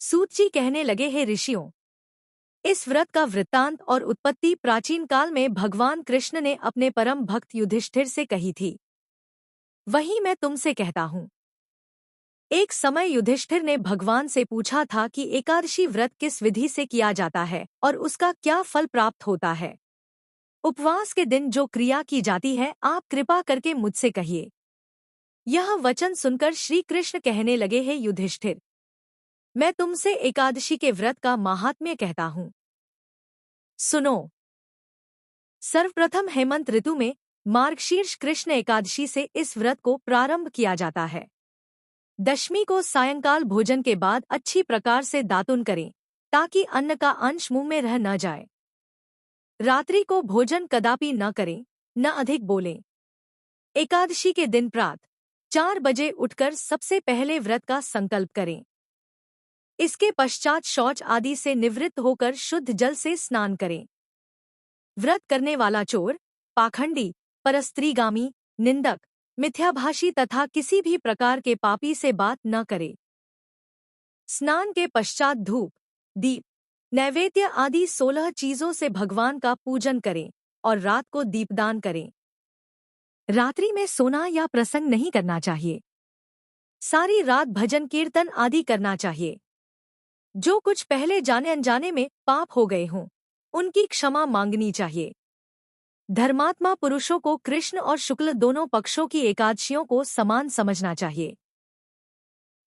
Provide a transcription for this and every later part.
सूत जी कहने लगे, हे ऋषियों, इस व्रत का वृत्तांत और उत्पत्ति प्राचीन काल में भगवान कृष्ण ने अपने परम भक्त युधिष्ठिर से कही थी। वही मैं तुमसे कहता हूँ। एक समय युधिष्ठिर ने भगवान से पूछा था कि एकादशी व्रत किस विधि से किया जाता है और उसका क्या फल प्राप्त होता है। उपवास के दिन जो क्रिया की जाती है, आप कृपा करके मुझसे कहिए। यह वचन सुनकर श्री कृष्ण कहने लगे, हे युधिष्ठिर, मैं तुमसे एकादशी के व्रत का माहात्म्य कहता हूँ। सुनो। सर्वप्रथम हेमंत ऋतु में मार्गशीर्ष कृष्ण एकादशी से इस व्रत को प्रारंभ किया जाता है। दशमी को सायंकाल भोजन के बाद अच्छी प्रकार से दातुन करें ताकि अन्न का अंश मुंह में रह न जाए। रात्रि को भोजन कदापि न करें, न अधिक बोलें। एकादशी के दिन प्रातः 4 बजे उठकर सबसे पहले व्रत का संकल्प करें। इसके पश्चात शौच आदि से निवृत्त होकर शुद्ध जल से स्नान करें। व्रत करने वाला चोर, पाखंडी, परस्त्रीगामी, निंदक, मिथ्याभाषी तथा किसी भी प्रकार के पापी से बात न करे। स्नान के पश्चात धूप, दीप, नैवेद्य आदि 16 चीजों से भगवान का पूजन करें और रात को दीपदान करें। रात्रि में सोना या प्रसंग नहीं करना चाहिए। सारी रात भजन कीर्तन आदि करना चाहिए। जो कुछ पहले जाने अनजाने में पाप हो गए हों, उनकी क्षमा मांगनी चाहिए। धर्मात्मा पुरुषों को कृष्ण और शुक्ल दोनों पक्षों की एकादशियों को समान समझना चाहिए।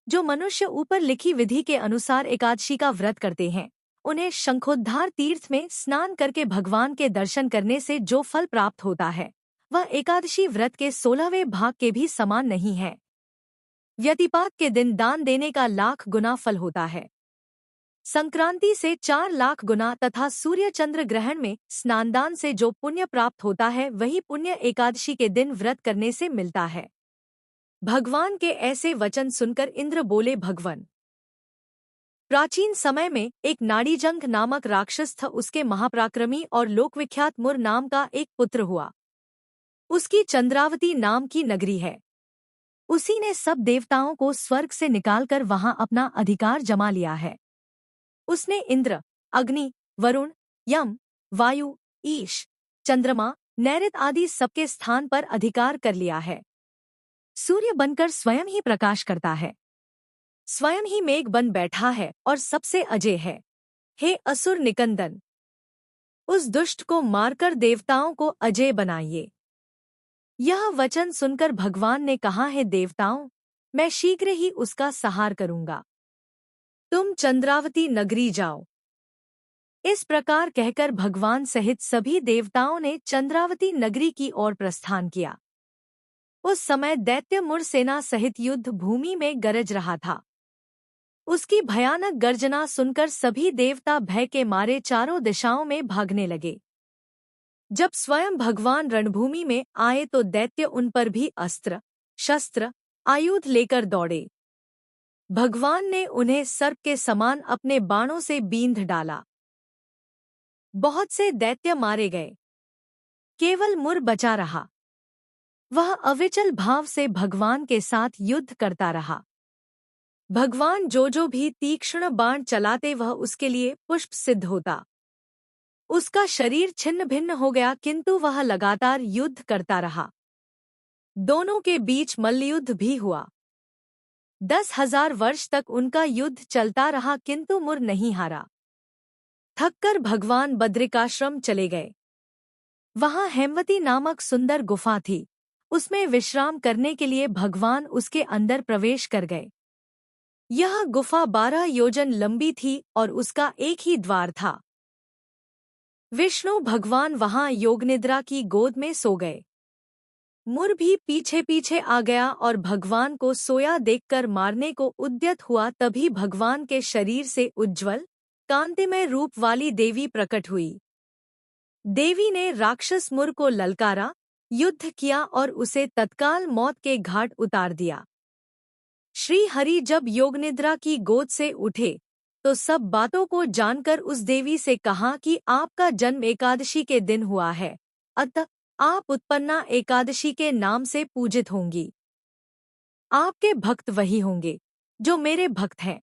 जो मनुष्य ऊपर लिखी विधि के अनुसार एकादशी का व्रत करते हैं, उन्हें शंखोद्धार तीर्थ में स्नान करके भगवान के दर्शन करने से जो फल प्राप्त होता है, वह एकादशी व्रत के 16वें भाग के भी समान नहीं है। व्यतिपात के दिन दान देने का 1,00,000 गुना फल होता है। संक्रांति से 4 लाख गुना तथा सूर्य चंद्र ग्रहण में स्नानदान से जो पुण्य प्राप्त होता है, वही पुण्य एकादशी के दिन व्रत करने से मिलता है। भगवान के ऐसे वचन सुनकर इंद्र बोले, भगवन, प्राचीन समय में एक नाड़ीजंघ नामक राक्षस था। उसके महापराक्रमी और लोकविख्यात मुर नाम का एक पुत्र हुआ। उसकी चंद्रावती नाम की नगरी है। उसी ने सब देवताओं को स्वर्ग से निकालकर वहां अपना अधिकार जमा लिया है। उसने इंद्र, अग्नि, वरुण, यम, वायु, ईश, चंद्रमा, नैऋत आदि सबके स्थान पर अधिकार कर लिया है। सूर्य बनकर स्वयं ही प्रकाश करता है, स्वयं ही मेघ बन बैठा है और सबसे अजय है। हे असुर निकंदन, उस दुष्ट को मारकर देवताओं को अजय बनाइए। यह वचन सुनकर भगवान ने कहा, है देवताओं, मैं शीघ्र ही उसका संहार करूंगा। तुम चंद्रावती नगरी जाओ। इस प्रकार कहकर भगवान सहित सभी देवताओं ने चंद्रावती नगरी की ओर प्रस्थान किया। उस समय दैत्य मुर सेना सहित युद्ध भूमि में गरज रहा था। उसकी भयानक गर्जना सुनकर सभी देवता भय के मारे चारों दिशाओं में भागने लगे। जब स्वयं भगवान रणभूमि में आए तो दैत्य उन पर भी अस्त्र, शस्त्र, आयुध लेकर दौड़े। भगवान ने उन्हें सर्प के समान अपने बाणों से बींध डाला। बहुत से दैत्य मारे गए, केवल मुर बचा रहा। वह अविचल भाव से भगवान के साथ युद्ध करता रहा। भगवान जो भी तीक्ष्ण बाण चलाते, वह उसके लिए पुष्प सिद्ध होता। उसका शरीर छिन्न भिन्न हो गया, किंतु वह लगातार युद्ध करता रहा। दोनों के बीच मल्लयुद्ध भी हुआ। 10,000 वर्ष तक उनका युद्ध चलता रहा, किंतु मुर नहीं हारा। थककर भगवान बद्रिकाश्रम चले गए। वहां हेमवती नामक सुंदर गुफा थी। उसमें विश्राम करने के लिए भगवान उसके अंदर प्रवेश कर गए। यह गुफा 12 योजन लंबी थी और उसका एक ही द्वार था। विष्णु भगवान वहां योगनिद्रा की गोद में सो गए। मुर भी पीछे पीछे आ गया और भगवान को सोया देखकर मारने को उद्यत हुआ। तभी भगवान के शरीर से उज्ज्वल, कांतिमय रूप वाली देवी प्रकट हुई। देवी ने राक्षस मुर को ललकारा, युद्ध किया और उसे तत्काल मौत के घाट उतार दिया। श्री हरि जब योगनिद्रा की गोद से उठे तो सब बातों को जानकर उस देवी से कहा कि आपका जन्म एकादशी के दिन हुआ है, अतः आप उत्पन्ना एकादशी के नाम से पूजित होंगी। आपके भक्त वही होंगे जो मेरे भक्त हैं।